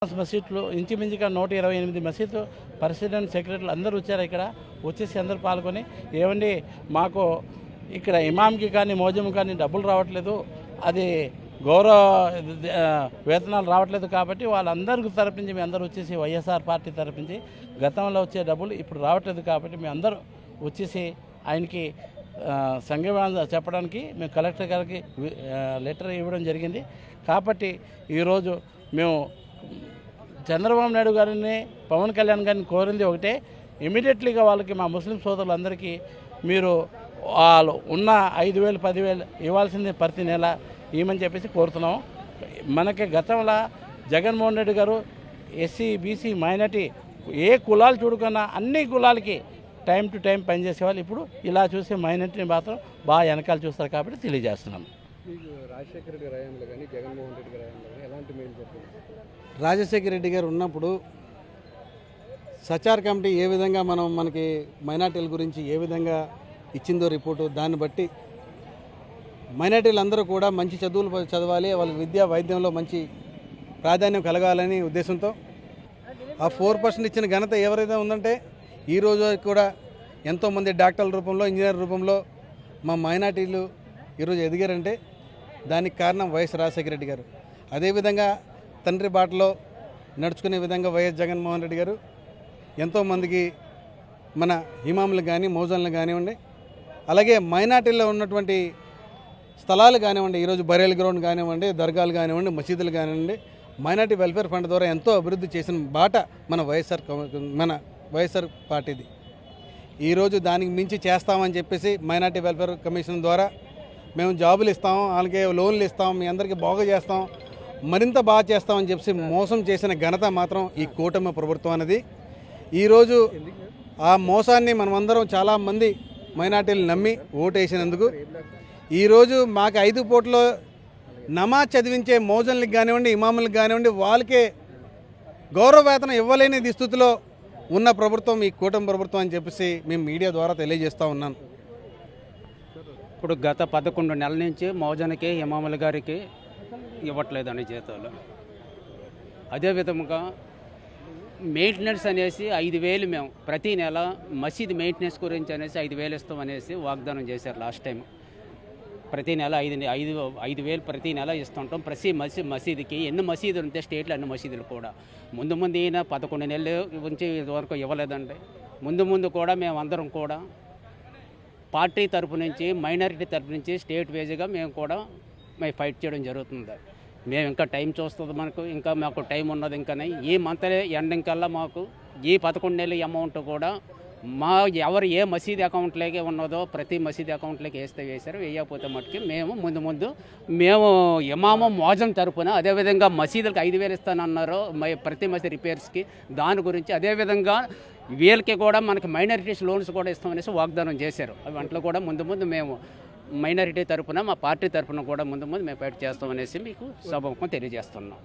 మసీదులు ఇంచుమించుగా 128 మసీదు ప్రెసిడెంట్ సెక్రటరీలు అందరూ వచ్చారు. ఇక్కడ వచ్చేసి అందరూ పాల్గొని ఏమండి మాకు ఇక్కడ ఇమాంకి కానీ మోజం కానీ డబ్బులు రావట్లేదు, అది గౌరవ వేతనాలు రావట్లేదు కాబట్టి వాళ్ళందరికీ తరపుంచి మీ అందరూ వచ్చేసి వైఎస్ఆర్ పార్టీ తరపుంచి గతంలో వచ్చే డబ్బులు ఇప్పుడు రావట్లేదు కాబట్టి మీ అందరూ వచ్చేసి ఆయనకి సంఘీభావం చెప్పడానికి మేము కలెక్టర్ గారికి లెటర్ ఇవ్వడం జరిగింది. కాబట్టి ఈరోజు మేము చంద్రబాబు నాయుడు గారిని పవన్ కళ్యాణ్ గారిని కోరింది ఒకటే, ఇమీడియట్లీగా వాళ్ళకి మా ముస్లిం సోదరులందరికీ మీరు వాళ్ళు ఉన్న 5,000 10,000 ఇవ్వాల్సింది ప్రతి నెల ఇవ్వమని చెప్పేసి కోరుతున్నాము. మనకి గతంలో జగన్మోహన్ రెడ్డి గారు ఎస్సీ బీసీ మైనార్టీ ఏ కులాలు చూడుకున్నా అన్ని కులాలకి టైం టు టైం పనిచేసేవాళ్ళు. ఇప్పుడు ఇలా చూసే మైనార్టీని మాత్రం బాగా వెనకాల చూస్తారు కాబట్టి తెలియజేస్తున్నాం. రాజశేఖర రెడ్డి హయాంలో కానీ జగన్మోహన్ రెడ్డి గారి హయాంలో కానీ ఎలాంటి మేలు చెప్పండి. రాజశేఖర రెడ్డి గారు ఉన్నప్పుడు సచార్ కమిటీ ఏ విధంగా మనకి మైనార్టీల గురించి ఏ విధంగా ఇచ్చిందో రిపోర్టు, దాన్ని బట్టి మైనార్టీలందరూ కూడా మంచి చదువులు చదవాలి, వాళ్ళకి విద్యా వైద్యంలో మంచి ప్రాధాన్యం కలగాలని ఉద్దేశంతో ఆ 4% ఇచ్చిన ఘనత ఎవరైతే ఉందంటే ఈరోజు కూడా ఎంతోమంది డాక్టర్ల రూపంలో ఇంజనీర్ రూపంలో మా మైనార్టీలు ఈరోజు ఎదిగారంటే దానికి కారణం వైఎస్ రాజశేఖర రెడ్డి గారు. అదేవిధంగా తండ్రి బాటలో నడుచుకునే విధంగా వైఎస్ జగన్మోహన్ రెడ్డి గారు ఎంతోమందికి మన ఇమాములకు కానీ మౌజాన్లకు కానివ్వండి, అలాగే మైనార్టీల్లో ఉన్నటువంటి స్థలాలు కానివ్వండి, ఈరోజు బరేల్ గ్రౌండ్ కానివ్వండి, దర్గాలు కానివ్వండి, మసీదులు కానివ్వండి, మైనార్టీ వెల్ఫేర్ ఫండ్ ద్వారా ఎంతో అభివృద్ధి చేసిన బాట మన వైఎస్ఆర్ పార్టీది. ఈరోజు దానికి మించి చేస్తామని చెప్పేసి మైనార్టీ వెల్ఫేర్ కమిషన్ ద్వారా మేము జాబులు ఇస్తాం, వాళ్ళకి లోన్లు ఇస్తాం, మీ అందరికీ బాగు చేస్తాం, మరింత బాగా చేస్తామని చెప్పి మోసం చేసిన ఘనత మాత్రం ఈ కూటమి ప్రభుత్వం అనేది. ఈరోజు ఆ మోసాన్ని మనమందరం చాలామంది మైనార్టీలు నమ్మి ఓటేసినందుకు ఈరోజు మాకు 5 పూటలో నమాజ్ చదివించే మౌజన్లకు కానివ్వండి, ఇమాములకు కానివ్వండి, వాళ్ళకే గౌరవ వేతనం ఇవ్వలేని దుస్థితిలో ఉన్న ప్రభుత్వం ఈ కూటమి ప్రభుత్వం అని చెప్పేసి మేము మీడియా ద్వారా తెలియజేస్తూ ఉన్నాను. ఇప్పుడు గత 11 నెలల నుంచి మౌజన్కి ఇమాముల గారికి ఇవ్వట్లేదని జీతాలు. అదేవిధంగా మెయింటెనెన్స్ అనేసి 5,000 మేము ప్రతి నెల మసీద్ మెయింటెనెన్స్ గురించి అనేసి 5,000 ఇస్తాం అనేసి వాగ్దానం చేశారు లాస్ట్ టైం. ప్రతి నెల 5,000 ప్రతి నెల ఇస్తుంటాం. ప్రతి మసీదుకి ఎన్ని మసీదులు ఉంటే స్టేట్లో అన్ని మసీదులు కూడా ముందు ఈయన 11 నెలలు ఉంచి ఇదివరకు ఇవ్వలేదండి. ముందు కూడా మేము అందరం కూడా పార్టీ తరపు నుంచి మైనారిటీ తరపు నుంచి స్టేట్ వేజ్గా మేము ఫైట్ చేయడం జరుగుతుంది. మేము ఇంకా టైం చూస్తుంది, మాకు టైం ఉన్నది. ఇంకా ఈ మంత్ ఎండింగ్ కల్లా మాకు ఈ 11 నెలల అమౌంట్ కూడా ఎవరు ఏ మసీదు అకౌంట్లోకి ఉన్నదో ప్రతి మసీదు అకౌంట్లోకి వేశారు. వేయకపోతే మటుకి ముందు మేము ఇమాము మోజం తరపున, అదేవిధంగా మసీదులకు 5,000 ఇస్తానన్నారు ప్రతి మసీదు రిపేర్స్కి, దాని గురించి అదేవిధంగా వీళ్ళకి కూడా మనకి మైనారిటీస్ లోన్స్ కూడా ఇస్తామనేసి వాగ్దానం చేశారు. వాటిలో కూడా ముందు మేము మైనారిటీ తరపున మా పార్టీ తరపున కూడా ముందు మేము ఫైట్ చేస్తామనేసి మీకు సభకు తెలియజేస్తున్నాం.